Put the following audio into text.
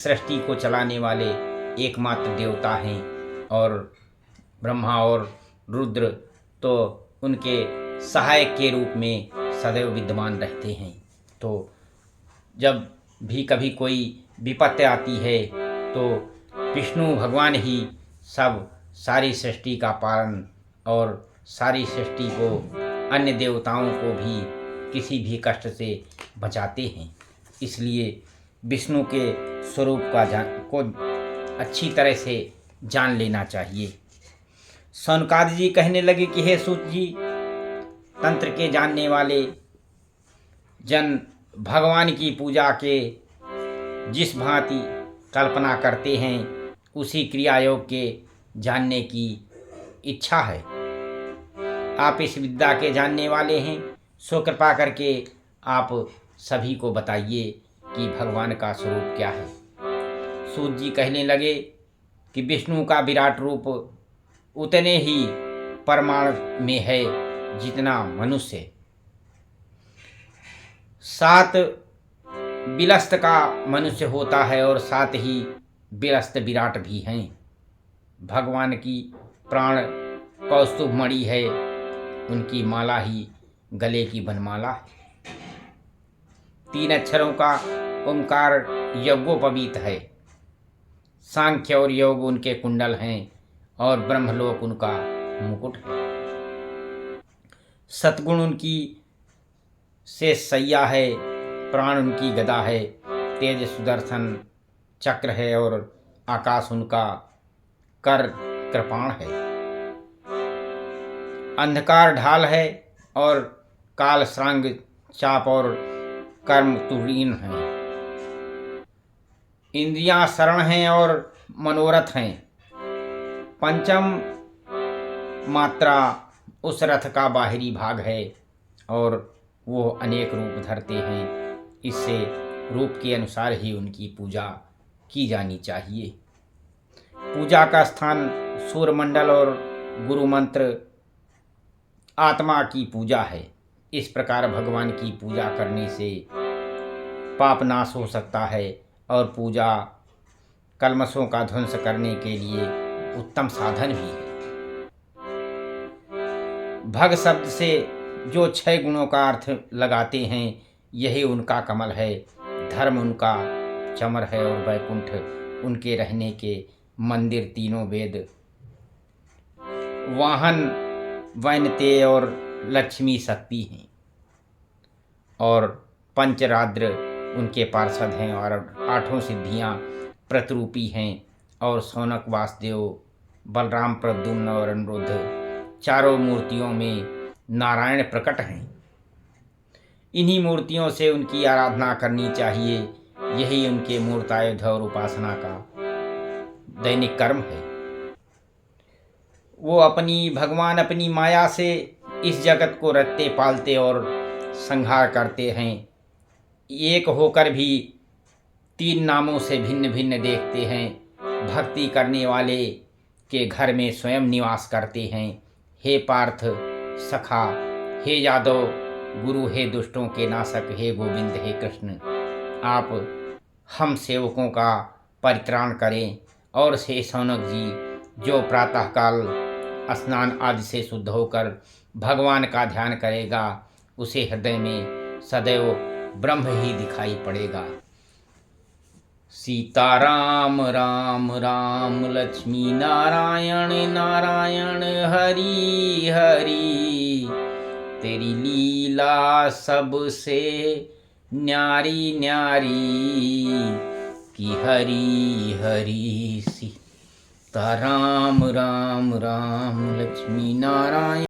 सृष्टि को चलाने वाले एकमात्र देवता हैं और ब्रह्मा और रुद्र तो उनके सहायक के रूप में सदैव विद्यमान रहते हैं। तो जब भी कभी कोई विपत्ति आती है तो विष्णु भगवान ही सारी सृष्टि का पालन और सारी सृष्टि को अन्य देवताओं को भी किसी भी कष्ट से बचाते हैं। इसलिए विष्णु के स्वरूप को अच्छी तरह से जान लेना चाहिए। शौनकादि जी कहने लगे कि हे सूत जी, तंत्र के जानने वाले जन भगवान की पूजा के जिस भांति कल्पना करते हैं उसी क्रिया योग के जानने की इच्छा है। आप इस विद्या के जानने वाले हैं, सो कृपा करके आप सभी को बताइए कि भगवान का स्वरूप क्या है। सूत जी कहने लगे कि विष्णु का विराट रूप उतने ही परमाणु में है जितना मनुष्य। 7 बिलस्त का मनुष्य होता है और 7 ही बिलस्त विराट भी हैं। भगवान की प्राण कौस्तुभ मणि है, उनकी माला ही गले की बनमाला है। 3 अक्षरों का ओंकार यज्ञोपवीत है। सांख्य और योग उनके कुंडल हैं और ब्रह्मलोक उनका मुकुट है। सतगुण उनकी शेष सैया है, प्राण उनकी गदा है, तेज सुदर्शन चक्र है और आकाश उनका कर कृपाण है। अंधकार ढाल है और काल श्रांग चाप और कर्म तुरीन हैं। इंद्रियां शरण हैं और मनोरथ हैं। पंचम मात्रा उस रथ का बाहरी भाग है और वो अनेक रूप धरते हैं। इससे रूप के अनुसार ही उनकी पूजा की जानी चाहिए। पूजा का स्थान सूर्यमंडल और गुरु मंत्र आत्मा की पूजा है। इस प्रकार भगवान की पूजा करने से पाप नाश हो सकता है और पूजा कल्मशों का ध्वंस करने के लिए उत्तम साधन भी है। भग शब्द से जो 6 गुणों का अर्थ लगाते हैं यही उनका कमल है। धर्म उनका चमर है और वैकुंठ उनके रहने के मंदिर। तीनों वेद वाहन वैनते और लक्ष्मी शक्ति हैं और पंचराद्र उनके पार्षद हैं और 8 सिद्धियां प्रतिरूपी हैं और शौनक वासुदेव बलराम प्रद्युम्न और अनिरुद्ध 4 मूर्तियों में नारायण प्रकट हैं। इन्हीं मूर्तियों से उनकी आराधना करनी चाहिए। यही उनके मूर्तायुध और उपासना का दैनिक कर्म है। वो भगवान अपनी माया से इस जगत को रचते पालते और संहार करते हैं। एक होकर भी 3 नामों से भिन्न भिन्न देखते हैं। भक्ति करने वाले के घर में स्वयं निवास करते हैं। हे पार्थ सखा, हे यादव गुरु, हे दुष्टों के नाशक, हे गोविंद, हे कृष्ण, आप हम सेवकों का परित्राण करें। और से शौनक जी, जो प्रातःकाल स्नान आदि से शुद्ध होकर भगवान का ध्यान करेगा उसे हृदय में सदैव ब्रह्म ही दिखाई पड़ेगा। सीताराम राम राम लक्ष्मी नारायण नारायण हरि हरि, तेरी लीला सबसे न्यारी न्यारी, कि हरि हरि सीताराम राम राम लक्ष्मी नारायण।